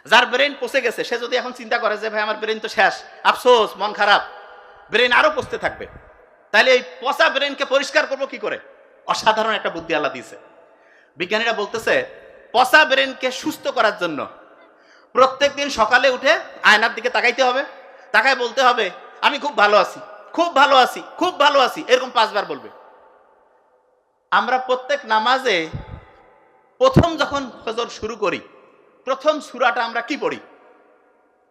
যার ব্রেন পচে গেছে সে যদি এখন চিন্তা করে যে ভাই আমার ব্রেন তো শেষ, আফসোস, মন খারাপ, ব্রেন আরো পচতে থাকবে। তাহলে এই পচা ব্রেনকে পরিষ্কার করবো কি করে? অসাধারণ একটা বুদ্ধি আল্লাহ দিয়েছে। বিজ্ঞানীরা বলতেছে পচা ব্রেনকে সুস্থ করার জন্য প্রত্যেকদিন সকালে উঠে আয়নার দিকে তাকাইতে হবে, তাকায় বলতে হবে আমি খুব ভালো আছি, খুব ভালো আছি, খুব ভালো আছি, এরকম 5 বার বলবে। আমরা প্রত্যেক নামাজে প্রথম যখন ফজর শুরু করি প্রথম সূরাটা আমরা কি পড়ি?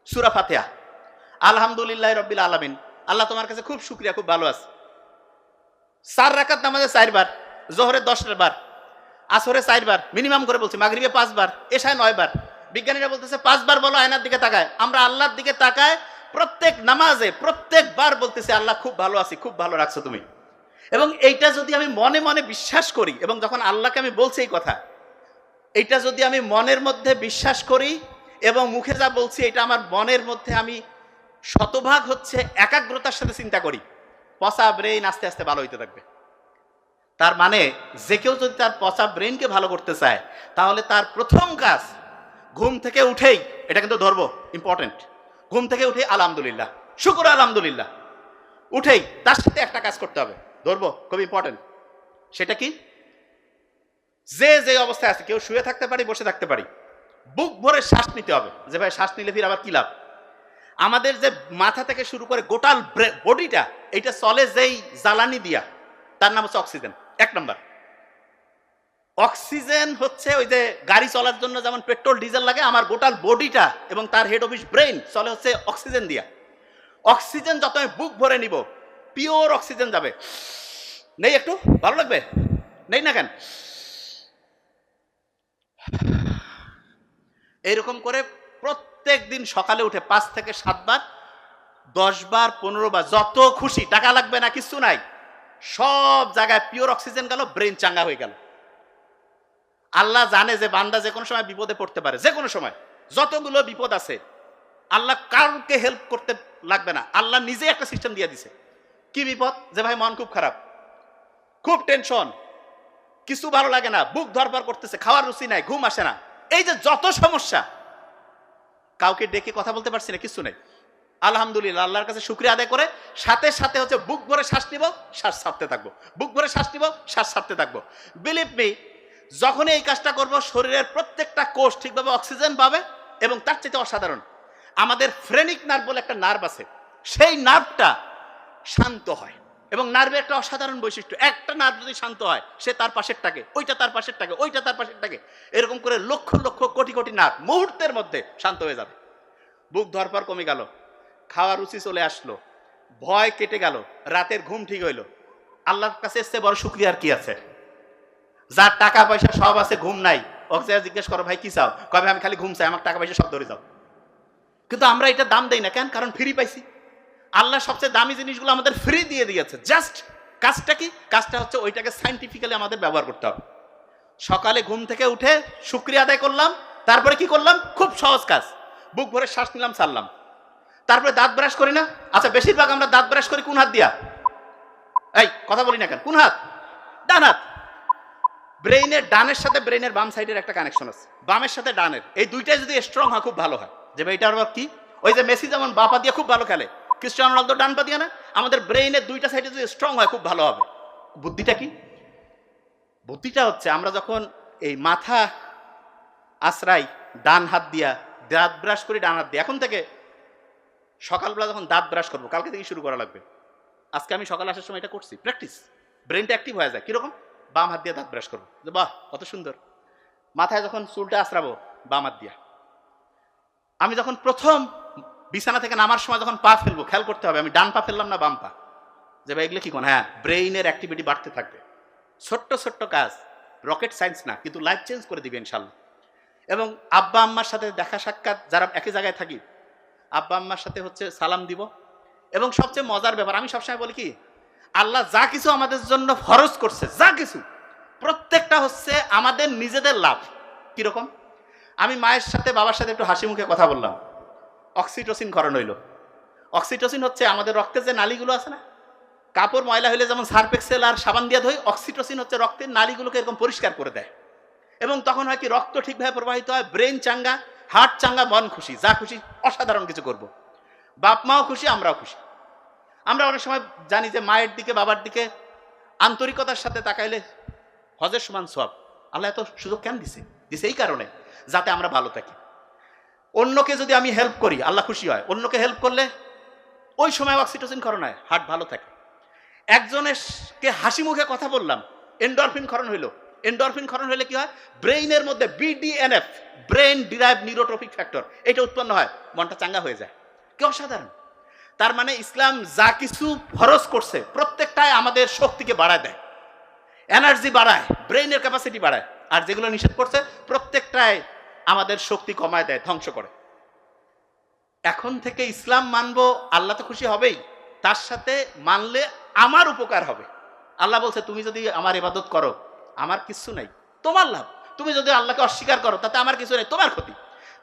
সূরা ফাতিহা। আলহামদুলিল্লাহ রাব্বিল আলামিন, আল্লাহ তোমার কাছে খুব শুকরিয়া, খুব ভালো আছি। 4 রাকাত নামাজে 4 বার, জোহরে 10 বার, আসরে 4 বার, মিনিমাম করে বলছি, মাগরিবে 5 বার, এশায় 9 বার। বিজ্ঞানীরা বলতেছে 5 বার বলো আয়নার দিকে তাকায়। আমরা আল্লাহর দিকে তাকায় প্রত্যেক নামাজে প্রত্যেকবার বলতেছি আল্লাহ খুব ভালো আছি, খুব ভালো রাখছো তুমি। এবং এইটা যদি আমি মনে মনে বিশ্বাস করি, এবং যখন আল্লাহকে আমি বলছি এই কথা, এইটা যদি আমি মনের মধ্যে বিশ্বাস করি এবং মুখে যা বলছি এটা আমার মনের মধ্যে আমি শতভাগ হচ্ছে একাগ্রতার সাথে চিন্তা করি, পচা ব্রেইন আস্তে আস্তে ভালো হইতে থাকবে। তার মানে যে কেউ যদি তার পচা ব্রেইনকে ভালো করতে চায় তাহলে তার প্রথম কাজ ঘুম থেকে উঠেই, এটা কিন্তু ধরবো ইম্পর্টেন্ট, ঘুম থেকে উঠেই আলহামদুলিল্লাহ, শুকর আলহামদুলিল্লাহ, উঠেই তার সাথে একটা কাজ করতে হবে, ধরবো খুব ইম্পর্টেন্ট। সেটা কি? যে যে অবস্থায় আছে, কেউ শুয়ে থাকতে পারি, বসে থাকতে পারি, বুক ভরে শ্বাস নিতে হবে। যে ভাই শ্বাস নিলে ফির আবার কি লাভ? আমাদের যে মাথা থেকে শুরু করে গোটাল বডিটা, এইটা চলে যেই জ্বালানি দিয়া, তার নাম হচ্ছে অক্সিজেন। 1 নম্বর, অক্সিজেন হচ্ছে ওই যে গাড়ি চলার জন্য যেমন পেট্রোল ডিজেল লাগে, আমার গোটাল বডিটা এবং তার হেড অফিস ব্রেইন চলে হচ্ছে অক্সিজেন দিয়া। অক্সিজেন যত আমি বুক ভরে নিব, পিওর অক্সিজেন যাবে। নেই একটু ভালো লাগবে? নেই না কেন? এইরকম করে প্রত্যেক দিন সকালে উঠে 5 থেকে 7 বার, 10 বার, 15 বার, যত খুশি, টাকা লাগবে না, কিছু নাই, সব জায়গায় পিওর অক্সিজেন গেল, ব্রেন চাঙ্গা হয়ে গেল। আল্লাহ জানে যে বান্দা যে কোনো সময় বিপদে পড়তে পারে, যে কোনো সময় যতগুলো বিপদ আছে, আল্লাহ কাউকে হেল্প করতে লাগবে না, আল্লাহ নিজে একটা সিস্টেম দিয়ে দিছে। কি বিপদ? যে ভাই মন খুব খারাপ, খুব টেনশন, কিছু ভালো লাগে না, বুক ধরপড় করতেছে, খাওয়ার রুচি নাই, ঘুম আসে না, এই যে যত সমস্যা, কাউকে ডেকে কথা বলতে পারছি না, কিছু নেই, আলহামদুলিল্লাহ, আল্লাহর কাছে শুকরিয়া আদায় করে সাথে সাথে হচ্ছে বুক ভরে শ্বাস নিব, শ্বাস ছাড়তে থাকবো, বুক ভরে শ্বাস নিব, শ্বাস ছাড়তে থাকবো। বিলিভ মি, যখনই এই কাজটা করব শরীরের প্রত্যেকটা কোষ ঠিকভাবে অক্সিজেন পাবে। এবং তার চেয়ে অসাধারণ, আমাদের ফ্রেনিক নার্ভ বলে একটা নার্ভ আছে, সেই নার্ভটা শান্ত হয়। এবং নার্ভের একটা অসাধারণ বৈশিষ্ট্য, একটা নার্ভ যদি শান্ত হয়, সে তার পাশেরটাকে, ওইটা তার পাশেরটাকে, ওইটা তার পাশেরটাকে, এরকম করে লক্ষ লক্ষ কোটি কোটি নার্ভ মুহূর্তের মধ্যে শান্ত হয়ে যাবে। বুক ধরপড় কমে গেল, খাওয়ার রুচি চলে আসলো, ভয় কেটে গেল, রাতের ঘুম ঠিক হইল। আল্লাহর কাছে এসছে বড় শুকরিয়া আর কি আছে? যার টাকা পয়সা সব আছে, ঘুম নাই, ওকে জিজ্ঞেস করো ভাই কি চাও, কবে আমি খালি ঘুম চাই, আমার টাকা পয়সা সব ধরে যাও। কিন্তু আমরা এটা দাম দেই না কেন? কারণ ফ্রি পাইছি। আল্লাহ সবচেয়ে দামি জিনিসগুলো আমাদের ফ্রি দিয়ে দিয়েছে। জাস্ট কাজটা কি? কাজটা হচ্ছে ওইটাকে সাইন্টিফিক্যালি আমাদের ব্যবহার করতে হবে। সকালে ঘুম থেকে উঠে শুকরিয়া আদায় করলাম, তারপরে কি করলাম? খুব সহজ কাজ, বুক ভরে শ্বাস নিলাম, ছাড়লাম। তারপরে দাঁত ব্রাশ করি না? আচ্ছা, বেশিরভাগ আমরা দাঁত ব্রাশ করি কোন হাত দিয়া? এই কথা বলি না কেন? কোন হাত? ডান হাত। ব্রেইনের ডানের সাথে ব্রেইনের বাম সাইডের একটা কানেকশন আছে, বামের সাথে ডানের, এই দুইটাই যদি স্ট্রং হয় খুব ভালো হয়। যে এটা আবার কি? ওই যে মেসি যেমন বাঁ পা দিয়ে খুব ভালো খেলে, ক্রিস্টিয়ানো রোনালদো ডান পা দিয়ে না, আমাদের ব্রেইনের দুইটা সাইডে যদি স্ট্রং হয় খুব ভালো হবে। বুদ্ধিটা কি? বুদ্ধিটা হচ্ছে আমরা যখন এই মাথা আশ্রাই ডান হাত দিয়া, দাঁত ব্রাশ করি ডান হাত দিয়ে, এখন থেকে সকালবেলা যখন দাঁত ব্রাশ করবো, কালকে থেকে শুরু করা লাগবে। আজকে আমি সকালে আসার সময় এটা করছি, প্র্যাকটিস, ব্রেনটা অ্যাক্টিভ হয়ে যায়। কিরকম? বাম হাত দিয়ে দাঁত ব্রাশ করবো, যে বাহ কত সুন্দর। মাথায় যখন চুলটা আশ্রাবো, বাম হাত দিয়া। আমি যখন প্রথম বিছানা থেকে নামার সময় যখন পা ফেলবো, খেয়াল করতে হবে আমি ডান পা ফেললাম না বাম পা। যে ভাই এগুলো কি কোন? হ্যাঁ, ব্রেইনের অ্যাক্টিভিটি বাড়তে থাকবে। ছোট্ট ছোট্ট কাজ, রকেট সায়েন্স না, কিন্তু লাইফ চেঞ্জ করে দিবে ইনশাল্লাহ। এবং আব্বা আম্মার সাথে দেখা সাক্ষাৎ, যারা একই জায়গায় থাকি, আব্বা আম্মার সাথে হচ্ছে সালাম দিব। এবং সবচেয়ে মজার ব্যাপার, আমি সবসময় বলি কি, আল্লাহ যা কিছু আমাদের জন্য ফরজ করছে, যা কিছু, প্রত্যেকটা হচ্ছে আমাদের নিজেদের লাভ। কিরকম? আমি মায়ের সাথে বাবার সাথে একটু হাসি মুখে কথা বললাম, অক্সিটোসিন ক্ষরণ হইল। অক্সিটোসিন হচ্ছে আমাদের রক্তের যে নালীগুলো আছে না, কাপড় ময়লা হইলে যেমন সার্ফ এক্সেল আর সাবান দিয়ে ধুই, অক্সিটোসিন হচ্ছে রক্তের নালীগুলোকে এরকম পরিষ্কার করে দেয়। এবং তখন হয় কি, রক্ত ঠিকভাবে প্রবাহিত হয়, ব্রেন চাঙ্গা, হার্ট চাঙ্গা, মন খুশি, যা খুশি অসাধারণ কিছু করব। বাপ মাও খুশি, আমরাও খুশি। আমরা অনেক সময় জানি যে মায়ের দিকে বাবার দিকে আন্তরিকতার সাথে তাকাইলে হজের সমান সওয়াব। আল্লাহ এত সুযোগ কেন দিছে? দিছে এই কারণে যাতে আমরা ভালো থাকি। অন্যকে যদি আমি হেল্প করি আল্লাহ খুশি হয়, অন্যকে হেল্প করলে ওই সময় অক্সিটোসিন ক্ষরণ হয়, হার্ট ভালো থাকে। একজনেরকে হাসি মুখে কথা বললাম, এন্ডরফিন ক্ষরণ হইলো। এন্ডরফিন ক্ষরণ হইলে কি হয়? ব্রেইনের মধ্যে BDNF, brain derive neurotrophic factor, এটা উৎপন্ন হয়, মনটা চাঙ্গা হয়ে যায়। কি অসাধারণ! তার মানে ইসলাম যা কিছু ফরজ করছে প্রত্যেকটাই আমাদের শক্তিকে বাড়ায় দেয়, এনার্জি বাড়ায়, ব্রেইনের ক্যাপাসিটি বাড়ায়। আর যেগুলো নিষেধ করছে প্রত্যেকটাই আমাদের শক্তি কমায় দেয়, ধ্বংস করে। এখন থেকে ইসলাম মানবো, আল্লাহ তো খুশি হবেই, তার সাথে মানলে আমার উপকার হবে। আল্লাহ বলছে তুমি যদি আমার ইবাদত করো আমার কিছু নাই, তোমার লাভ। তুমি যদি আল্লাহকে অস্বীকার করো তাতে আমার কিছু নেই, তোমার ক্ষতি।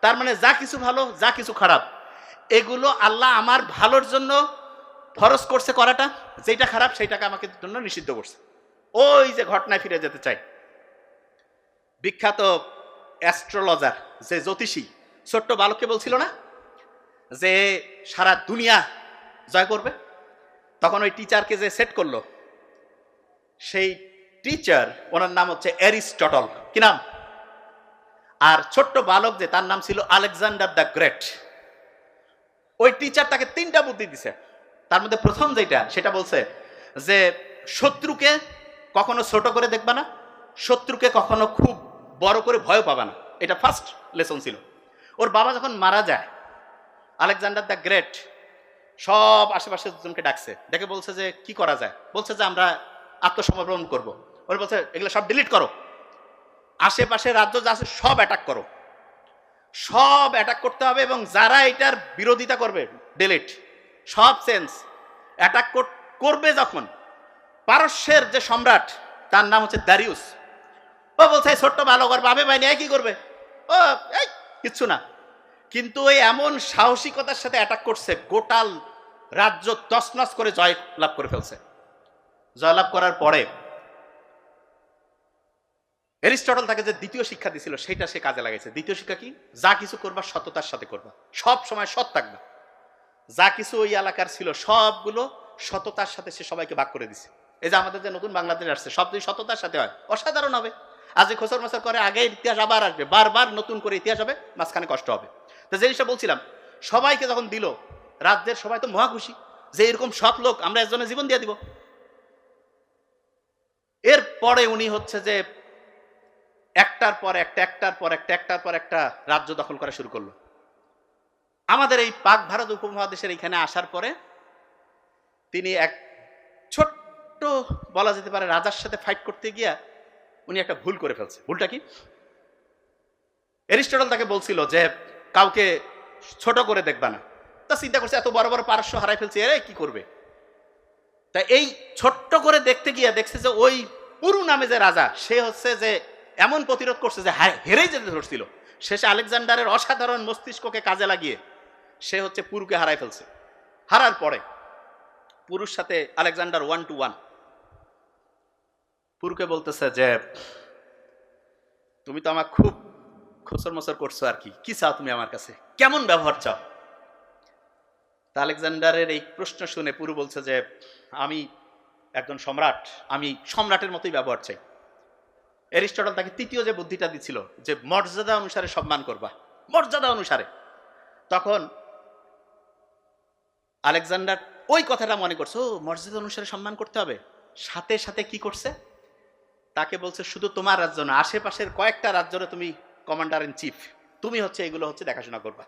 তার মানে যা কিছু ভালো যা কিছু খারাপ এগুলো আল্লাহ আমার ভালোর জন্য ফরজ করছে করাটা, যেটা খারাপ সেইটাকে আমাকে জন্য নিষিদ্ধ করছে। ওই যে ঘটনায় ফিরে যেতে চাই, বিখ্যাত অ্যাস্ট্রোলজার যে জ্যোতিষী ছোট্ট বালককে বলছিল না যে সারা দুনিয়া জয় করবে, তখন ওই টিচারকে যে সেট করলো, সেই টিচার ওনার নাম হচ্ছে অ্যারিস্টটল। কি নাম? আর ছোট্ট বালক যে, তার নাম ছিল আলেকজান্ডার দ্য গ্রেট। ওই টিচার তাকে 3টা বুদ্ধি দিছে। তার মধ্যে প্রথম যেটা, সেটা বলছে যে শত্রুকে কখনো ছোট করে দেখবা না, শত্রুকে কখনো খুব বড় করে ভয় পাবা না। এটা ফার্স্ট লেসন ছিল। ওর বাবা যখন মারা যায়, আলেকজান্ডার দ্য গ্রেট সব আশেপাশের জনকে ডাকছে, ডেকে বলছে যে কি করা যায়। বলছে যে আমরা আত্মসমর্পণ করব। ওরা বলছে এগুলো সব ডিলিট করো, আশেপাশে রাজ্য যা আছে সব অ্যাটাক করো, সব অ্যাটাক করতে হবে, এবং যারা এটার বিরোধিতা করবে ডিলিট, সব সেন্স অ্যাটাক করবে। যখন পারস্যের যে সম্রাট, তার নাম হচ্ছে দারিউস, ও বলছে ছোট্ট ভালো কর, বাবে বাইনি কি করবে, ও এই কিচ্ছু না। কিন্তু ওই এমন সাহসিকতার সাথে অ্যাটাক করছে, গোটাল রাজ্য তছনছ করে জয় লাভ করে ফেলছে। জয়লাভ করার পরে অ্যারিস্টটল তাকে যে দ্বিতীয় শিক্ষা দিছিল সেটা সে কাজে লাগাইছে। দ্বিতীয় শিক্ষা কি? যা কিছু করবা সততার সাথে করবা, সব সময় সৎ থাকবা। যা কিছু ওই এলাকার ছিল সবগুলো সততার সাথে সে সবাইকে ভাগ করে দিছে। এই যে আমাদের যে নতুন বাংলাদেশ আসছে, সব যদি সততার সাথে হয় অসাধারণ হবে। আজ খোসর মাসর করে আগে ইতিহাস আবার আসবে, বারবার নতুন করে ইতিহাস হবে, মাঝখানে কষ্ট হবে। তো যে জিনিসটা বলছিলাম, সবাইকে যখন দিল, রাজ্যের সবাই তো মহা খুশি যে এরকম সৎ লোক, আমরা একজনের জীবন দিয়ে দিব। এরপরে উনি হচ্ছে যে একটার পর একটা রাজ্য দখল করা শুরু করলো। আমাদের এই পাক ভারত উপমহাদেশের এখানে আসার পরে তিনি এক ছোট্ট বলা যেতে পারে রাজার সাথে ফাইট করতে গিয়া উনি একটা ভুল করে ফেলছে। ভুলটা কি? অ্যারিস্টটল তাকে বলছিল যে কাউকে ছোট করে দেখবা না। তা চিন্তা করছে এত বড় বড় পারস্য হারাই ফেলছে, এরে কি করবে। তাই এই ছোট্ট করে দেখতে গিয়া দেখছে যে ওই পুরু নামে যে রাজা, সে হচ্ছে যে এমন প্রতিরোধ করছে যে হেরেই যেতে ধরছিল। শেষে আলেকজান্ডারের অসাধারণ মস্তিষ্ককে কাজে লাগিয়ে সে হচ্ছে পুরুকে হারাই ফেলছে। হারার পরে পুরুর সাথে আলেকজান্ডার 1 to 1 পুরুকে বলতেছে যে তুমি তো আমার খুব খোসর মসর করছো, আর কি চাও তুমি আমার কাছে, কেমন ব্যবহার চাও? তা আলেকজান্ডারের এই প্রশ্ন শুনে পুরু বলছে যে আমি একজন সম্রাট, আমি সম্রাটের মতোই ব্যবহার চাই। অ্যারিস্টটল তাকে তৃতীয় যে বুদ্ধিটা দিছিল যে মর্যাদা অনুসারে সম্মান করবা, মর্যাদা অনুসারে। তখন আলেকজান্ডার ওই কথাটা মনে করছে, ও মর্যাদা অনুসারে সম্মান করতে হবে। সাথে সাথে কি করছে, তাকে বলছে শুধু তোমার রাজ্য না, আশেপাশের কয়েকটা রাজ্যরে তুমি কমান্ডার ইন চিফ, তুমি হচ্ছে এগুলো হচ্ছে দেখাশোনা করবা।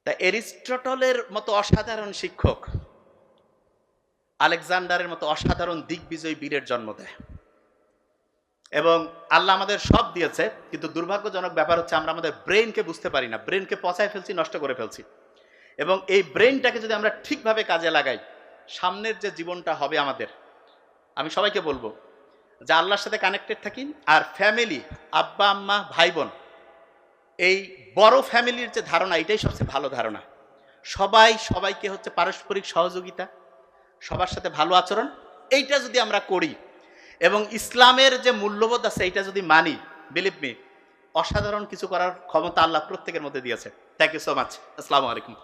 তা অ্যারিস্টটলের মতো অসাধারণ শিক্ষক আলেকজান্ডারের মতো অসাধারণ দিগ্বিজয়ী বীরের জন্ম দেয়। এবং আল্লাহ আমাদের সব দিয়েছে, কিন্তু দুর্ভাগ্যজনক ব্যাপার হচ্ছে আমরা আমাদের ব্রেনকে বুঝতে পারি না, ব্রেনকে পচায় ফেলছি, নষ্ট করে ফেলছি। এবং এই ব্রেনটাকে যদি আমরা ঠিকভাবে কাজে লাগাই, সামনের যে জীবনটা হবে আমাদের, আমি সবাইকে বলবো যে আল্লাহর সাথে কানেক্টেড থাকি। আর ফ্যামিলি, আব্বা আম্মা ভাই বোন, এই বড় ফ্যামিলির যে ধারণা, এটাই সবচেয়ে ভালো ধারণা। সবাইকে হচ্ছে পারস্পরিক সহযোগিতা, সবার সাথে ভালো আচরণ, এইটা যদি আমরা করি এবং ইসলামের যে মূল্যবোধ আছে এইটা যদি মানি, বিলিভ মি, অসাধারণ কিছু করার ক্ষমতা আল্লাহ প্রত্যেকের মধ্যে দিয়েছে। Thank you so much. আসসালামু আলাইকুম।